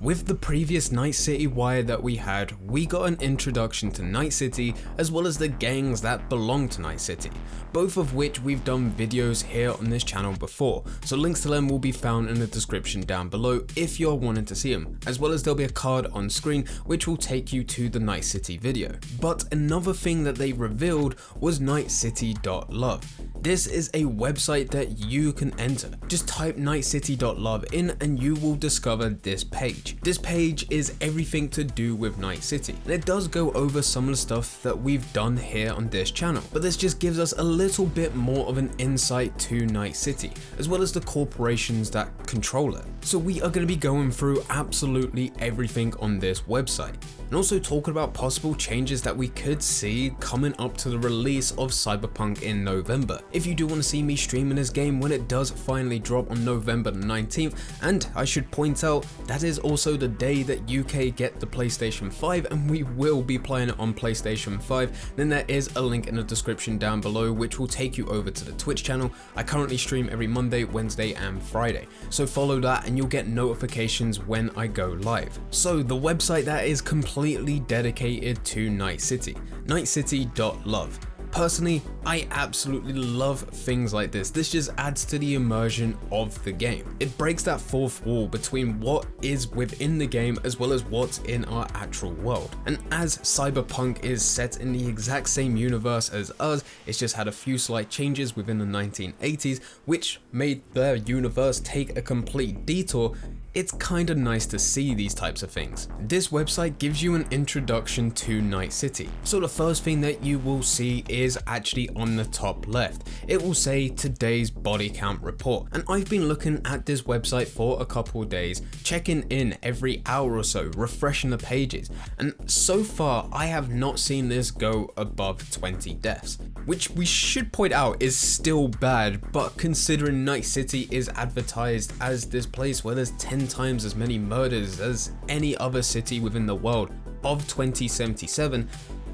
With the previous Night City Wire that we had, we got an introduction to Night City as well as the gangs that belong to Night City, both of which we've done videos here on this channel before, so links to them will be found in the description down below if you're wanting to see them, as well as there'll be a card on screen which will take you to the Night City video. But another thing that they revealed was NightCity.Love. This is a website that you can enter. Just type NightCity.Love in and you will discover this page. This page is everything to do with Night City, and it does go over some of the stuff that we've done here on this channel, but this just gives us a little bit more of an insight to Night City, as well as the corporations that control it. So we are going to be going through absolutely everything on this website, and also talking about possible changes that we could see coming up to the release of Cyberpunk in November. If you do want to see me streaming this game when it does finally drop on November the 19th, and I should point out that is also the day that UK get the PlayStation 5 and we will be playing it on PlayStation 5, then there is a link in the description down below which will take you over to the Twitch channel. I currently stream every Monday, Wednesday and Friday, so follow that and you'll get notifications when I go live. So the website that is completely dedicated to Night City, NightCity.Love. Personally, I absolutely love things like this. This just adds to the immersion of the game. It breaks that fourth wall between what is within the game as well as what's in our actual world. And as Cyberpunk is set in the exact same universe as us, it's just had a few slight changes within the 1980s, which made their universe take a complete detour. It's kind of nice to see these types of things. This website gives you an introduction to Night City. So the first thing that you will see is actually on the top left. It will say today's body count report. And I've been looking at this website for a couple of days, checking in every hour or so, refreshing the pages. And so far, I have not seen this go above 20 deaths, which we should point out is still bad, but considering Night City is advertised as this place where there's 10 times as many murders as any other city within the world of 2077,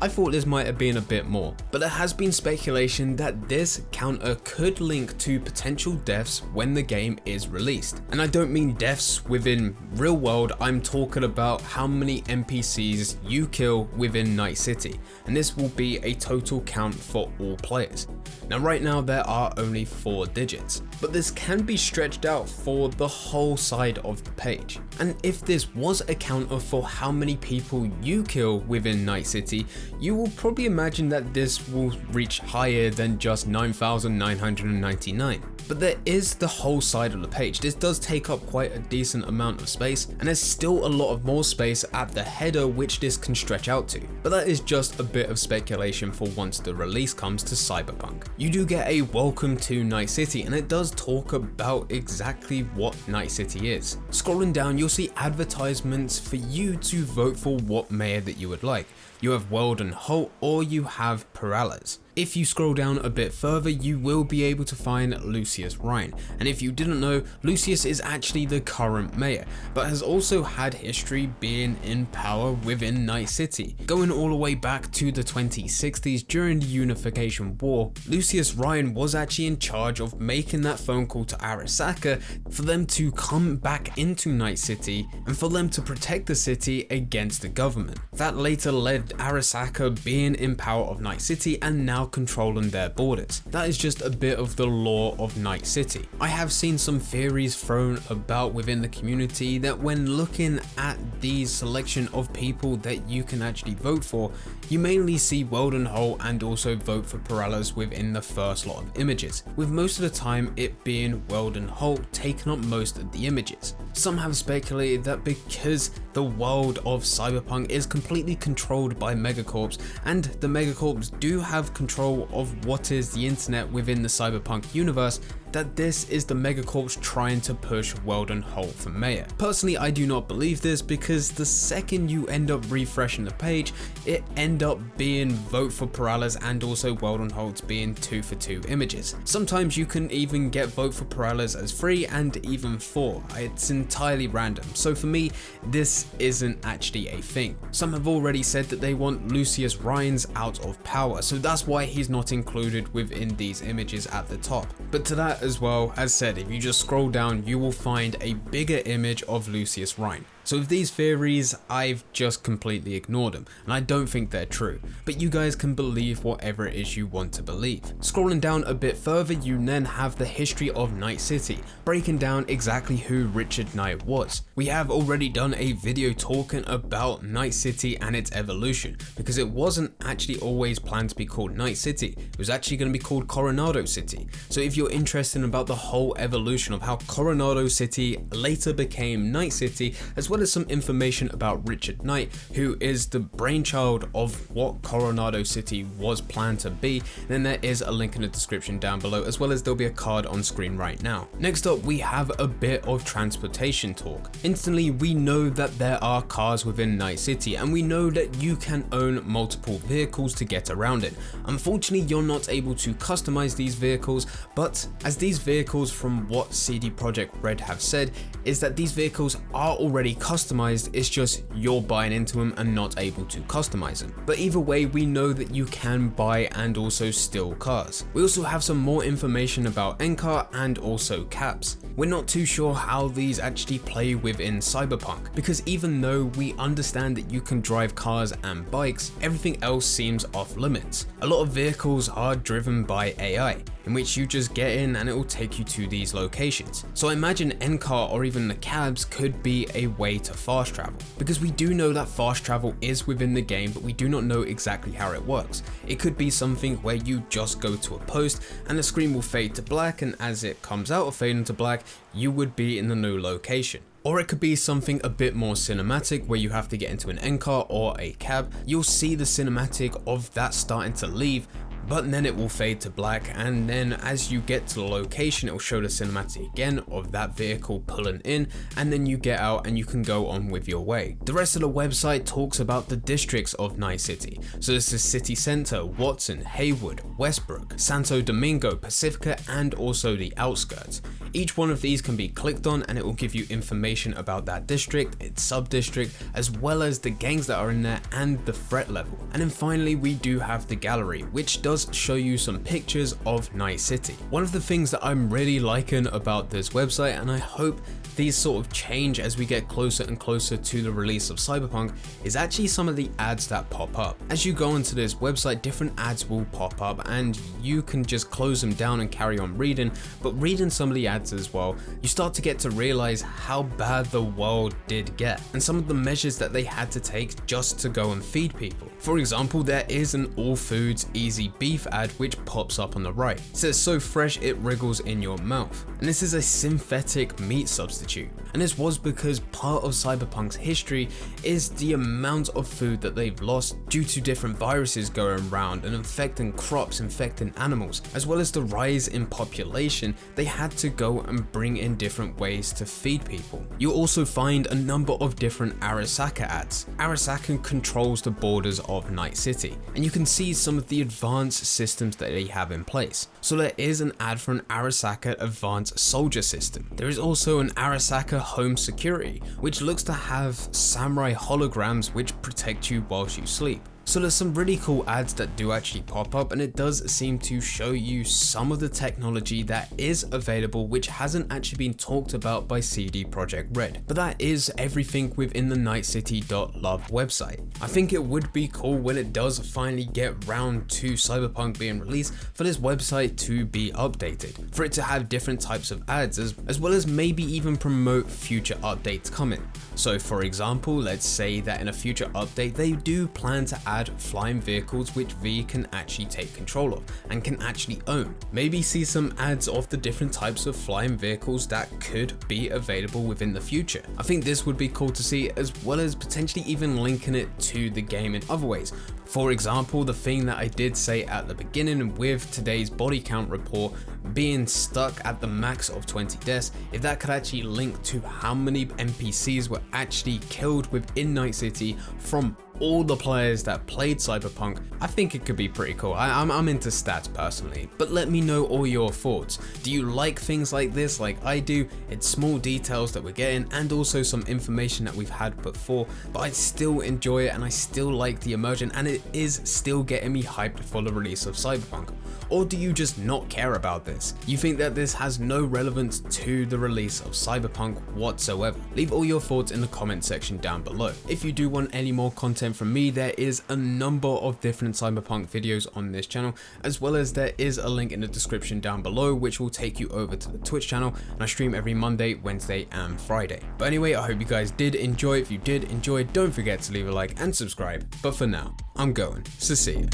I thought this might have been a bit more, but there has been speculation that this counter could link to potential deaths when the game is released. And I don't mean deaths within real world, I'm talking about how many NPCs you kill within Night City, and this will be a total count for all players. Now right now there are only 4 digits, but this can be stretched out for the whole side of the page. And if this was a counter for how many people you kill within Night City, you will probably imagine that this will reach higher than just 9,999. But there is the whole side of the page. This does take up quite a decent amount of space, and there's still a lot of more space at the header which this can stretch out to. But that is just a bit of speculation for once the release comes to Cyberpunk. You do get a welcome to Night City, and it does talk about exactly what Night City is. Scrolling down, you'll see advertisements for you to vote for what mayor that you would like. You have Weldon Holt or you have Perales. If you scroll down a bit further, you will be able to find Lucius Ryan. And if you didn't know, Lucius is actually the current mayor, but has also had history being in power within Night City. Going all the way back to the 2060s during the Unification War, Lucius Ryan was actually in charge of making that phone call to Arasaka for them to come back into Night City and for them to protect the city against the government. That later led Arasaka being in power of Night City and now controlling their borders. That is just a bit of the lore of Night City. I have seen some theories thrown about within the community that when looking at the selection of people that you can actually vote for, you mainly see Weldon Holt and also vote for Perales within the first lot of images, with most of the time it being Weldon Holt taking up most of the images. Some have speculated that because the world of Cyberpunk is completely controlled by megacorps, and the megacorps do have control of what is the internet within the Cyberpunk universe, that this is the megacorps trying to push Weldon Holt for mayor. Personally, I do not believe this because the second you end up refreshing the page, it end up being vote for Perales and also Weldon Holt being 2 for 2 images. Sometimes you can even get vote for Perales as 3 and even 4. It's entirely random. So for me, this isn't actually a thing. Some have already said that they want Lucius Ryan's out of power, so that's why he's not included within these images at the top. But to that as well, as said, if you just scroll down, you will find a bigger image of Lucius Ryan. So with these theories, I've just completely ignored them, and I don't think they're true, but you guys can believe whatever it is you want to believe. Scrolling down a bit further, you then have the history of Night City, breaking down exactly who Richard Knight was. We have already done a video talking about Night City and its evolution, because it wasn't actually always planned to be called Night City, it was actually going to be called Coronado City. So if you're interested about the whole evolution of how Coronado City later became Night City, as well as some information about Richard Knight, who is the brainchild of what Coronado City was planned to be, then there is a link in the description down below, as well as there'll be a card on screen right now. Next up, we have a bit of transportation talk. Instantly, we know that there are cars within Night City, and we know that you can own multiple vehicles to get around it. Unfortunately, you're not able to customize these vehicles, but as these vehicles, from what CD Projekt Red have said, is that these vehicles are already customized, it's just you're buying into them and not able to customize them. But either way, we know that you can buy and also steal cars. We also have some more information about NCAR and also caps. We're not too sure how these actually play within Cyberpunk, because even though we understand that you can drive cars and bikes, everything else seems off limits. A lot of vehicles are driven by AI, in which you just get in and it will take you to these locations. So I imagine NCAR or even the cabs could be a way to fast travel, because we do know that fast travel is within the game, but we do not know exactly how it works. It could be something where you just go to a post and the screen will fade to black, and as it comes out of fading to black, you would be in the new location. Or it could be something a bit more cinematic, where you have to get into an NCAR or a cab, you'll see the cinematic of that starting to leave, but then it will fade to black, and then as you get to the location, it will show the cinematic again of that vehicle pulling in, and then you get out and you can go on with your way. The rest of the website talks about the districts of Night City. So this is City Center, Watson, Haywood, Westbrook, Santo Domingo, Pacifica, and also the outskirts. Each one of these can be clicked on and it will give you information about that district, its sub-district, as well as the gangs that are in there and the threat level. And then finally, we do have the gallery, which does show you some pictures of Night City. One of the things that I'm really liking about this website, and I hope these sort of change as we get closer and closer to the release of Cyberpunk, is actually some of the ads that pop up. As you go into this website, different ads will pop up and you can just close them down and carry on reading, but reading some of the ads as well, you start to get to realize how bad the world did get and some of the measures that they had to take just to go and feed people. For example, there is an All Foods Easy Beef ad which pops up on the right. It says, "So fresh it wriggles in your mouth." And this is a synthetic meat substitute. And this was because part of Cyberpunk's history is the amount of food that they've lost due to different viruses going around and infecting crops, infecting animals, as well as the rise in population. They had to go and bring in different ways to feed people. You'll also find a number of different Arasaka ads. Arasaka controls the borders of Night City, and you can see some of the advanced systems that they have in place. So there is an ad for an Arasaka Advanced Soldier System. There is also an Arasaka Home Security, which looks to have samurai holograms which protect you whilst you sleep. So there's some really cool ads that do actually pop up, and it does seem to show you some of the technology that is available which hasn't actually been talked about by CD Projekt Red. But that is everything within the NightCity.Love website. I think it would be cool when it does finally get round to Cyberpunk being released for this website to be updated, for it to have different types of ads as well as maybe even promote future updates coming. So for example, let's say that in a future update they do plan to add flying vehicles which V can actually take control of and can actually own. Maybe see some ads of the different types of flying vehicles that could be available within the future. I think this would be cool to see, as well as potentially even linking it to the game in other ways. For example, the thing that I did say at the beginning with today's body count report being stuck at the max of 20 deaths, if that could actually link to how many NPCs were actually killed within Night City from all the players that played Cyberpunk, I think it could be pretty cool. I'm into stats personally, but let me know all your thoughts. Do you like things like this like I do? It's small details that we're getting and also some information that we've had before, but I still enjoy it and I still like the immersion, and it it is still getting me hyped for the release of Cyberpunk? Or do you just not care about this? You think that this has no relevance to the release of Cyberpunk whatsoever? Leave all your thoughts in the comment section down below. If you do want any more content from me, there is a number of different Cyberpunk videos on this channel, as well as there is a link in the description down below which will take you over to the Twitch channel, and I stream every Monday, Wednesday and Friday. But anyway, I hope you guys did enjoy. If you did enjoy, don't forget to leave a like and subscribe. But for now, I'm going, so see ya.